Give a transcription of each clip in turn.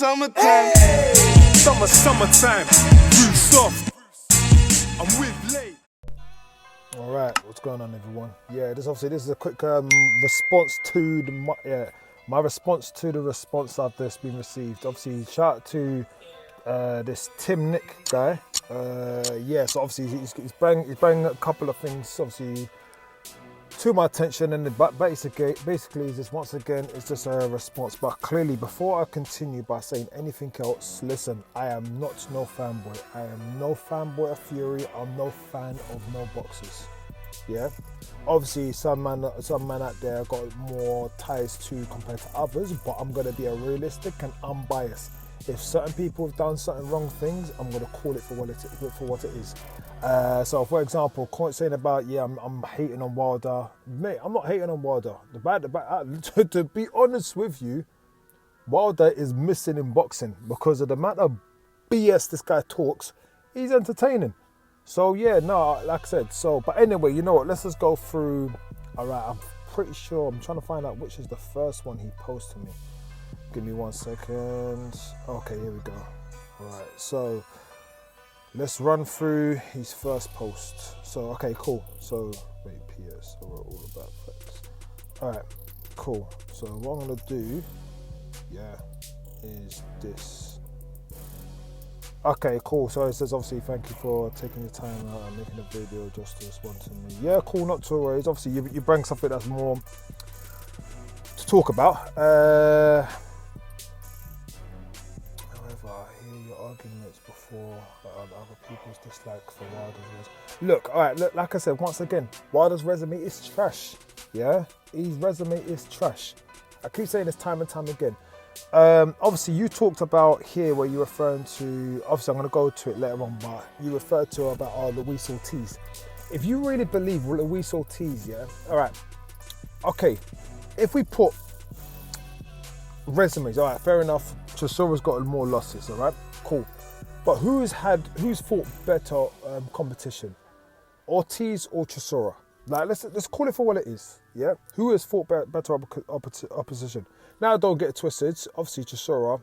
summertime. Hey! Summertime. Real soft. I'm with late. All right, what's going on, everyone? Yeah, this is a quick response to my response to the response I've just been received. Obviously, shout out to this Tim Nick guy. So obviously he's bringing a couple of things obviously to my attention, and basically is just once again it's just a response. But clearly, before I continue by saying anything else, listen, I am not no fanboy. I am no fanboy of Fury. I'm no fan of no boxers. Yeah, obviously some man out there got more ties to compared to others, but I'm gonna be a realistic and unbiased. If certain people have done certain wrong things, I'm gonna call it for what it is. So, for example, saying about I'm hating on Wilder. Mate, I'm not hating on Wilder. To be honest with you, Wilder is missing in boxing because of the amount of BS this guy talks. He's entertaining. So like I said. But anyway, you know what? Let's just go through. All right, I'm pretty sure. I'm trying to find out which is the first one he posted me. Give me 1 second. Okay, here we go. All right, so let's run through his first post. So, okay, cool. So, wait, PS. So we're all about facts. All right, cool. So what I'm gonna do, is this. Okay, cool. So it says obviously thank you for taking your time out and making a video just to respond to me. Yeah, cool. Not to worry. Obviously, you bring something that's more to talk about. Arguments before other people's dislikes for Wilder's. Look, like I said, once again, Wilder's resume is trash. Yeah, his resume is trash. I keep saying this time and time again. Obviously, you talked about here where you're referring to. Obviously, I'm going to go to it later on, but you referred to about Luis Ortiz. If you really believe Luis Ortiz, all right, okay. If we put resumes, all right, fair enough. Sora's got more losses, all right. Cool, but who's fought better competition, Ortiz or Sora? Like let's call it for what it is. Yeah, who has fought better opposition? Now don't get it twisted. Obviously Sora,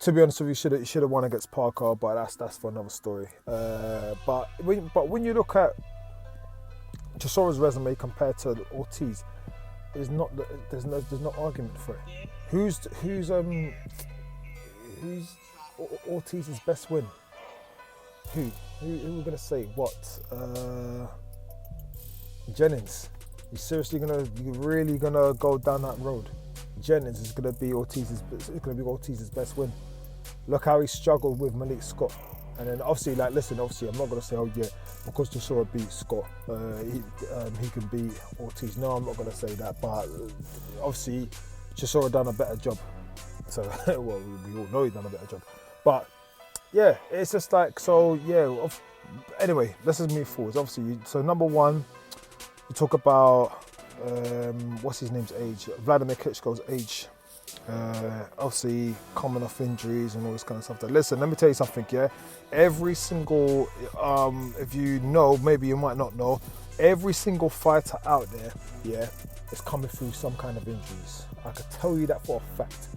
to be honest with you, should have won against Parker, but that's for another story. But when you look at Sora's resume compared to Ortiz, there's no argument for it. Who's Ortiz's best win? Who we're gonna say? What? Jennings. You really gonna go down that road? Jennings is gonna be Ortiz's best win. Look how he struggled with Malik Scott, and then obviously, obviously, I'm not gonna say, because Sora beat Scott, he can beat Ortiz. No, I'm not gonna say that, but obviously, Sora done a better job. So, well, we all know he's done a better job. But yeah, it's just anyway, let's just move forward. Obviously, so number one, you talk about what's his name's age, Vladimir Klitschko's age. Obviously, coming off injuries and all this kind of stuff. Listen, let me tell you something. Yeah, every single, if you know, maybe you might not know, every single fighter out there, is coming through some kind of injuries. I can tell you that for a fact.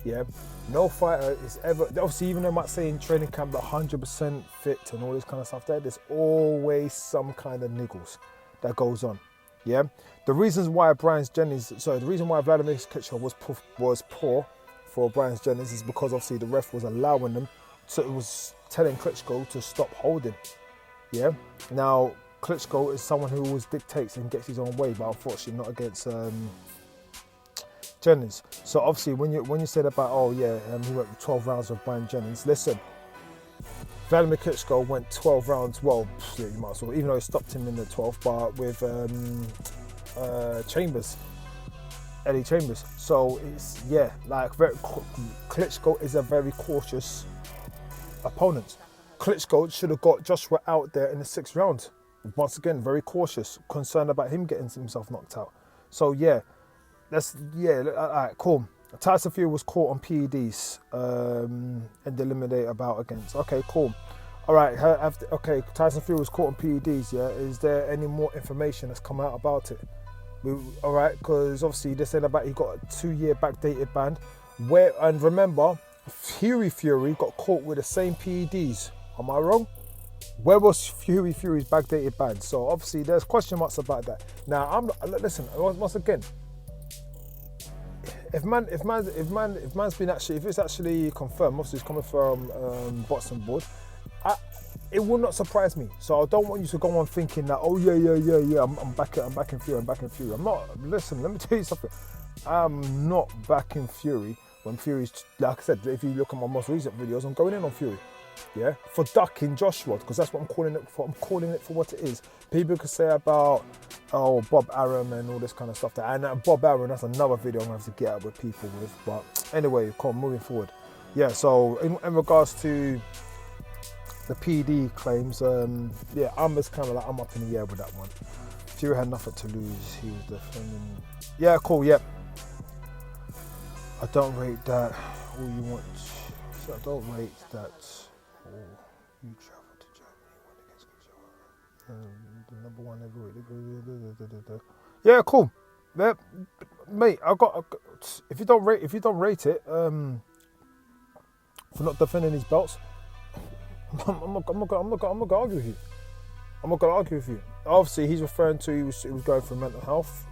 Yeah, no fighter is ever, obviously, even though I might say in training camp that 100% fit and all this kind of stuff there's always some kind of niggles that goes on. Yeah, the reason why Vladimir Klitschko was poor for Brian Jennings is because obviously the ref was allowing them, so it was telling Klitschko to stop holding. Yeah, now Klitschko is someone who always dictates and gets his own way, but unfortunately not against Jennings. So obviously when you said about he went 12 rounds with Brian Jennings, listen, Vladimir Klitschko went 12 rounds, you might as well, even though he stopped him in the 12th, but with Eddie Chambers. So it's, Klitschko is a very cautious opponent. Klitschko should have got Joshua out there in the 6th round. Once again, very cautious, concerned about him getting himself knocked out. So all right, cool. Tyson Fury was caught on PEDs and eliminated a bout against. Okay, cool. All right, Tyson Fury was caught on PEDs, Is there any more information that's come out about it? All right, because obviously they said about he got a 2-year backdated ban. And remember, Fury got caught with the same PEDs. Am I wrong? Where was Fury's backdated ban? So obviously there's question marks about that. Now listen, once again, if it's actually confirmed, obviously it's coming from Boxing Board, it will not surprise me. So I don't want you to go on thinking that, oh yeah, I'm back in Fury. I'm not. Listen, let me tell you something. I'm not backing Fury when Fury's, like I said, if you look at my most recent videos, I'm going in on Fury. Yeah, for ducking Joshua, because that's what I'm calling it for. I'm calling it for what it is. People could say about, oh, Bob Arum and all this kind of stuff. And Bob Arum, that's another video I'm going to have to get out with people with. But anyway, moving forward. Yeah, so in regards to the PD claims, yeah, I'm just kind of like, I'm up in the air with that one. Fury had nothing to lose. He was defending. Yeah, cool, yeah. I don't rate that. All you want. So I don't rate that. Oh, you travel to Germany when against the number one heavyweight. Yeah, cool. Yeah, mate, I got. If you don't rate it, for not defending his belts, I'm not gonna argue with you. I'm not gonna argue with you. Obviously, he's referring to he was going through mental health.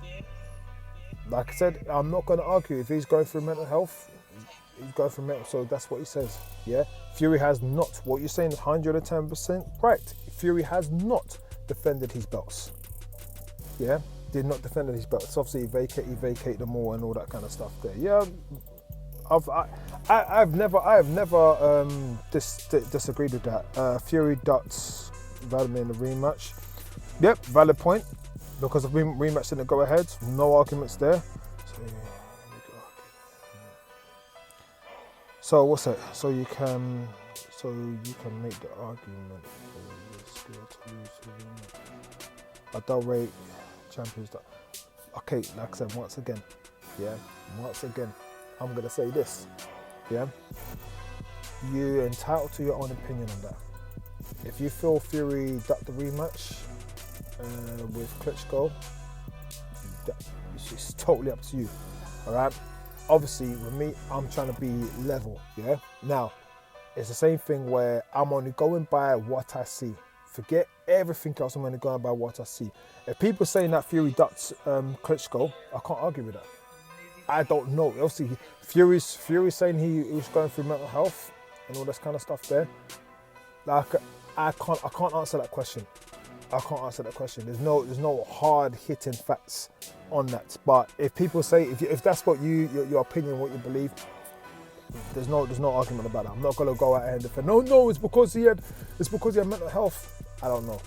Like I said, I'm not gonna argue if he's going through mental health. He's going through mental, so that's what he says. Yeah, Fury has not. What you're saying is 110% right. Fury has not defended his belts. Yeah, did not defend his belts. Obviously, he vacated them all and all that kind of stuff. There. Yeah, I've never disagreed with that. Fury ducks Vladimir in the rematch. Yep, valid point. Because the rematch didn't go ahead. No arguments there. So what's it? So you can make the argument for the to lose. I don't rate champions. Okay, like I said, once again, I'm gonna say this. Yeah, you're entitled to your own opinion on that. If you feel Fury ducked the rematch with Klitschko, it's just totally up to you. All right. Obviously, with me, I'm trying to be level, yeah? Now, it's the same thing where I'm only going by what I see. Forget everything else, I'm only going by what I see. If people saying that Fury ducked Klitschko, I can't argue with that. I don't know. Obviously, Fury's saying he was going through mental health and all this kind of stuff there. Like, I can't answer that question. There's no hard hitting facts on that. But if people say if that's what your opinion, what you believe, there's no argument about that. I'm not gonna go out and defend. No, it's because he had mental health. I don't know.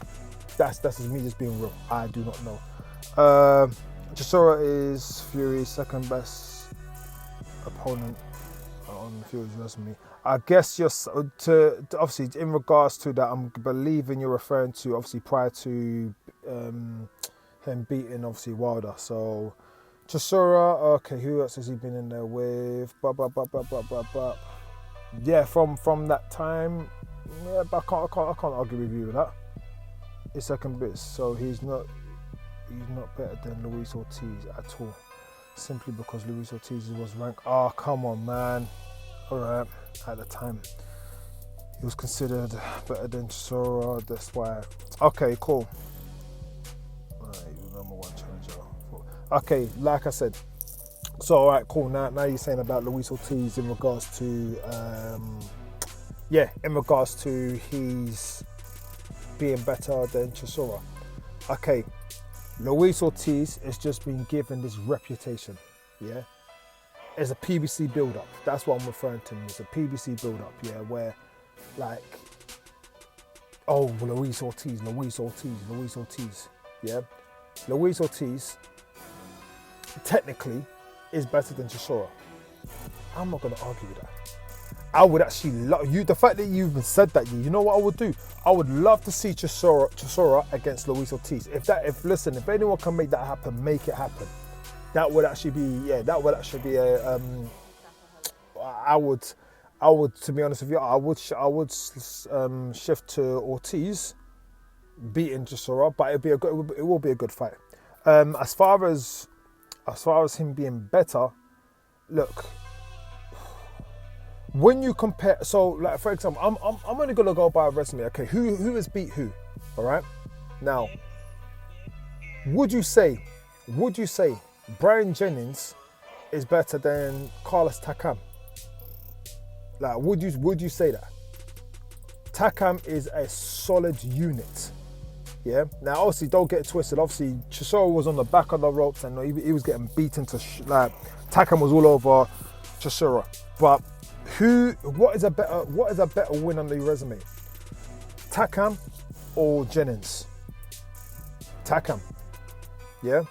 That's just me just being real. I do not know. Sora is Fury's second best opponent on Fury's resume. I guess obviously in regards to that, I'm believing you're referring to obviously prior to him beating obviously Wilder. So Chisora, okay, who else has he been in there with? Yeah, from that time, yeah, but I can't argue with you with that. His second bit, so he's not better than Luis Ortiz at all. Simply because Luis Ortiz was ranked. Oh, come on, man. All right, at the time, he was considered better than Sora. That's why. Okay, cool. He was number one challenger. Okay, like I said. So, all right, cool. Now you're saying about Luis Ortiz in regards to, in regards to he's being better than Chisora. Okay, Luis Ortiz has just been given this reputation, yeah? It's a PBC build-up. That's what I'm referring to. It's a PBC build-up, yeah, where, like, oh, Luis Ortiz, yeah? Luis Ortiz, technically, is better than Chisora. I'm not going to argue with that. I would actually love you. The fact that you even said that, you know what I would do? I would love to see Chisora against Luis Ortiz. If anyone can make that happen, make it happen. That would actually be, I would, to be honest with you, I would shift to Ortiz beating Chisora, but it will be a good fight. As far as him being better, look, when you compare, so like for example, I'm only gonna go by a resume. Okay, who has beat who? All right. Now, would you say Brian Jennings is better than Carlos Takam? Like, would you say that? Takam is a solid unit. Yeah. Now, obviously, don't get it twisted. Obviously, Chisora was on the back of the ropes and he was getting beaten to like Takam was all over Chisora. But what is a better win on the resume? Takam or Jennings? Takam. Yeah.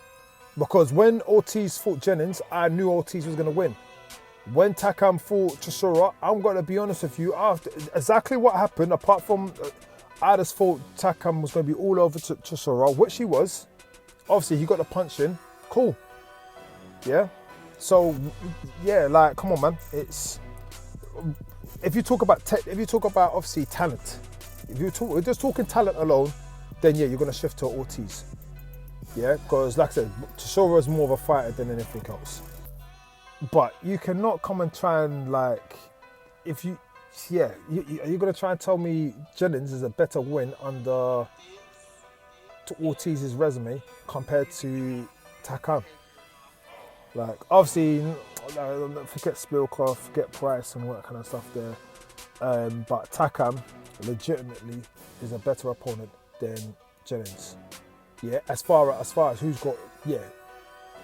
Because when Ortiz fought Jennings, I knew Ortiz was going to win. When Takam fought Chisora, I'm going to be honest with you, after exactly what happened, apart from I just thought Takam was going to be all over Chisora, which he was. Obviously, he got the punch in. Cool. Yeah. So, yeah, like, come on, man. It's if you talk about obviously talent, we're just talking talent alone, then yeah, you're going to shift to Ortiz. Yeah, because like I said, Sora is more of a fighter than anything else. But you cannot come and try and like, are you going to try and tell me Jennings is a better win under Ortiz's resume compared to Takam? Like, obviously, forget Spilkoff, forget Price and all that kind of stuff there. But Takam legitimately is a better opponent than Jennings. Yeah, as far as who's got, yeah,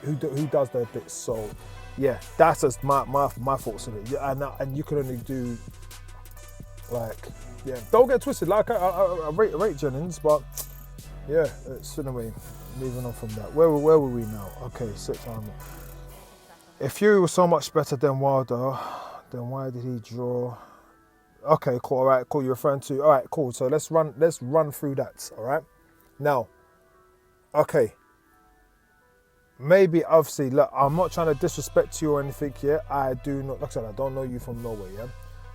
who does their bits. So, yeah, that's just my thoughts on it. Yeah, and you can only do, like, yeah, don't get twisted. Like, I rate Jennings, but yeah, it's anyway. Moving on from that, where were we now? Okay, 6 time. If Fury was so much better than Wilder, then why did he draw? Okay, cool. All right, cool. You're referring to. All right, cool. So let's run through that. All right. Now, okay. Maybe obviously, look, I'm not trying to disrespect you or anything here. I do not. Like I said, I don't know you from nowhere, yeah.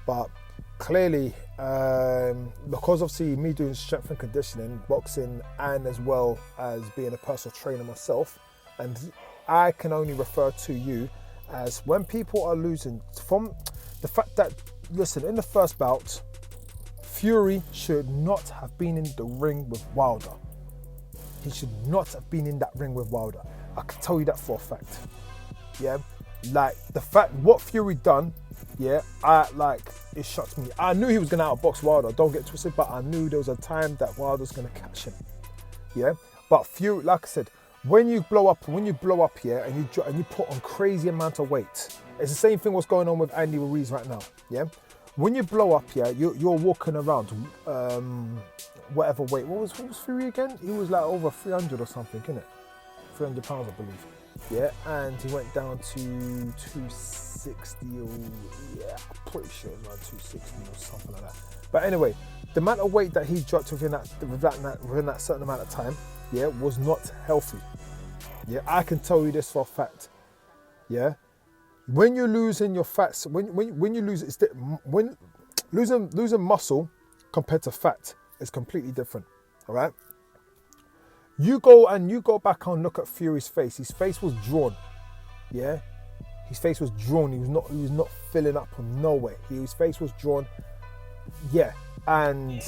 But clearly, because obviously me doing strength and conditioning, boxing, and as well as being a personal trainer myself, and I can only refer to you as when people are losing from the fact that, listen, in the first bout, Fury should not have been in the ring with Wilder. He should not have been in that ring with Wilder. I can tell you that for a fact. Yeah, like the fact what Fury done, yeah, it shocked me. I knew he was gonna outbox Wilder. Don't get twisted, but I knew there was a time that Wilder's gonna catch him. Yeah, but Fury, like I said, when you blow up here and you put on crazy amount of weight, it's the same thing what's going on with Andy Ruiz right now. Yeah, when you blow up here, you're walking around whatever weight. What was Fury again? He was like over 300 or something, isn't it? 300 pounds, I believe. Yeah, and he went down to 260 or yeah, I'm pretty sure it was around 260 or something like that. But anyway, the amount of weight that he dropped within that certain amount of time, yeah, was not healthy. Yeah, I can tell you this for a fact. Yeah, when you're losing your fats, when you lose when losing muscle compared to fat is completely different. All right. You go back and look at Fury's face. His face was drawn. Yeah, his face was drawn. He was not filling up from nowhere. His face was drawn. Yeah, and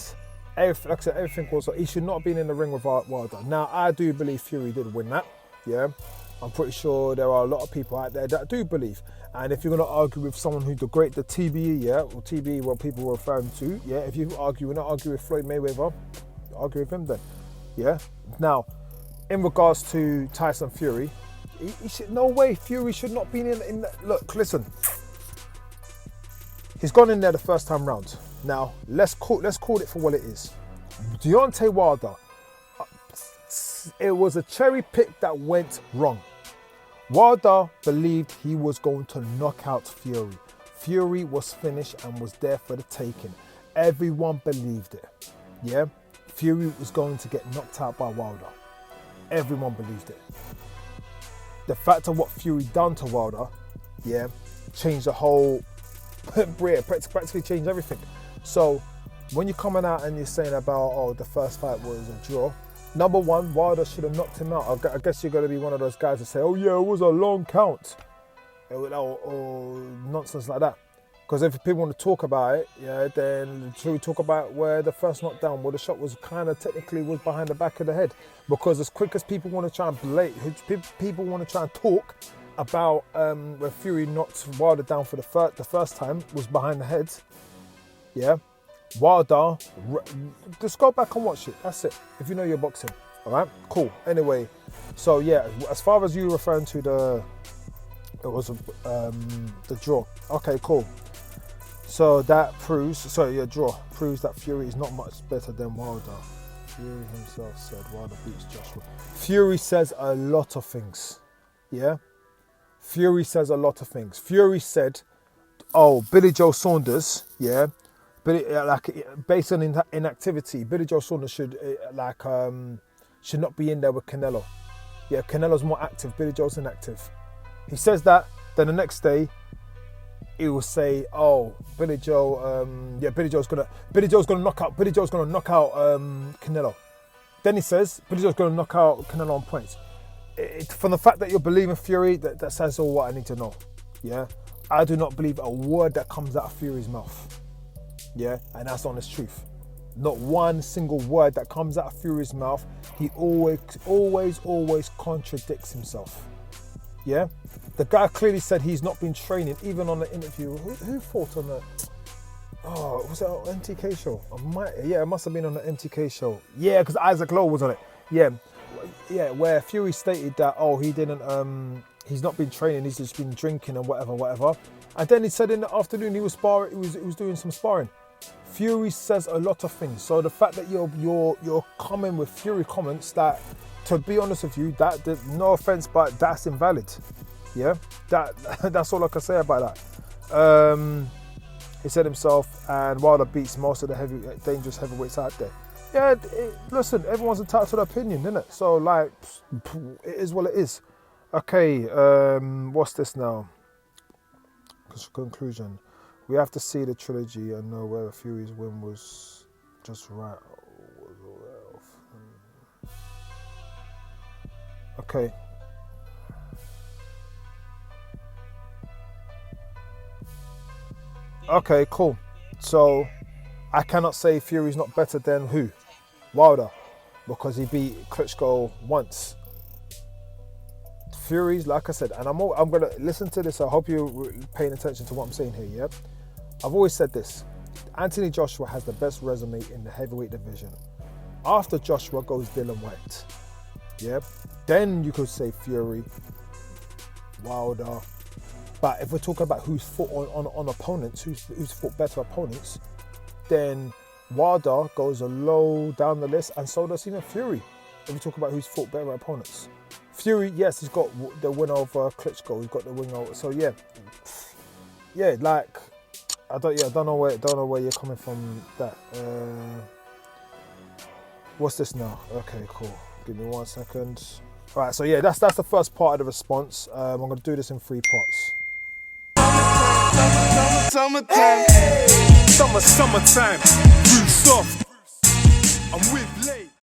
everything, like I said, everything was. He should not have been in the ring with Wilder. Now, I do believe Fury did win that. Yeah, I'm pretty sure there are a lot of people out there that do believe. And if you're going to argue with someone who the TBE, yeah, or TBE, what people were referring to, yeah, if you we're not arguing with Floyd Mayweather, argue with him then. Yeah. Now, in regards to Tyson Fury, he should, no way, Fury should not be in that. Look, listen. He's gone in there the first time round. Now, let's call it for what it is. Deontay Wilder, it was a cherry pick that went wrong. Wilder believed he was going to knock out Fury. Fury was finished and was there for the taking. Everyone believed it. Yeah? Fury was going to get knocked out by Wilder. Everyone believed it. The fact of what Fury done to Wilder, yeah, changed the whole, practically changed everything. So when you're coming out and you're saying about, oh, the first fight was a draw, number one, Wilder should have knocked him out. I guess you're going to be one of those guys that say, oh yeah, it was a long count. Or nonsense like that. Because if people want to talk about it, yeah, then should we talk about where the first knockdown, where the shot was kind of technically was behind the back of the head? Because as quick as people want to try and people want to try and talk about where Fury knocked Wilder down for the first time was behind the head, yeah. Wilder, just go back and watch it. That's it. If you know your boxing, all right, cool. Anyway, so yeah, as far as you referring to the draw, okay, cool. So that proves, draw proves that Fury is not much better than Wilder. Fury himself said Wilder beats Joshua. Fury says a lot of things, yeah? Fury says a lot of things. Fury said, oh, Billy Joe Saunders, yeah? Based on inactivity, Billy Joe Saunders should not be in there with Canelo. Yeah, Canelo's more active, Billy Joe's inactive. He says that, then the next day, he will say, "Oh, Billy Joe, Billy Joe's gonna knock out Canelo." Then he says, "Billy Joe's gonna knock out Canelo on points." From the fact that you're believing Fury, that says all what I need to know. Yeah, I do not believe a word that comes out of Fury's mouth. Yeah, and that's honest truth. Not one single word that comes out of Fury's mouth. He always contradicts himself. Yeah, the guy clearly said he's not been training, even on the interview. Who fought on the? Oh, was it on MTK show? It must have been on the MTK show. Yeah, because Isaac Lowe was on it. Yeah, where Fury stated that he didn't. He's not been training. He's just been drinking and whatever. And then he said in the afternoon he was sparring. He was doing some sparring. Fury says a lot of things. So the fact that you're coming with Fury comments that, to be honest with you, that no offense, but that's invalid. Yeah, that's all I can say about that. He said himself, and Wilder beats most of the dangerous heavyweights out there. Yeah, listen, everyone's entitled to their opinion, isn't it? So like, it is what it is. Okay, what's this now? Conclusion. We have to see the trilogy and know whether Fury's win was just right. Okay. Okay, cool. So I cannot say Fury's not better than who? Wilder, because he beat Klitschko once. Fury's, like I said, and I'm gonna listen to this. I hope you're paying attention to what I'm saying here. Yeah, I've always said this. Anthony Joshua has the best resume in the heavyweight division. After Joshua goes Dylan White. Yeah, then you could say Fury, Wilder. But if we're talking about who's fought on opponents, who's fought better opponents, then Wilder goes a low down the list, and so does even Fury. If we talk about who's fought better opponents, Fury, yes, he's got the win over Klitschko. He's got the win over. So yeah, like I don't know where you're coming from. That what's this now? Okay, cool. Give me 1 second. All right, so yeah, that's the first part of the response. I'm going to do this in 3 parts. Summertime, roof soft. I'm with Lay.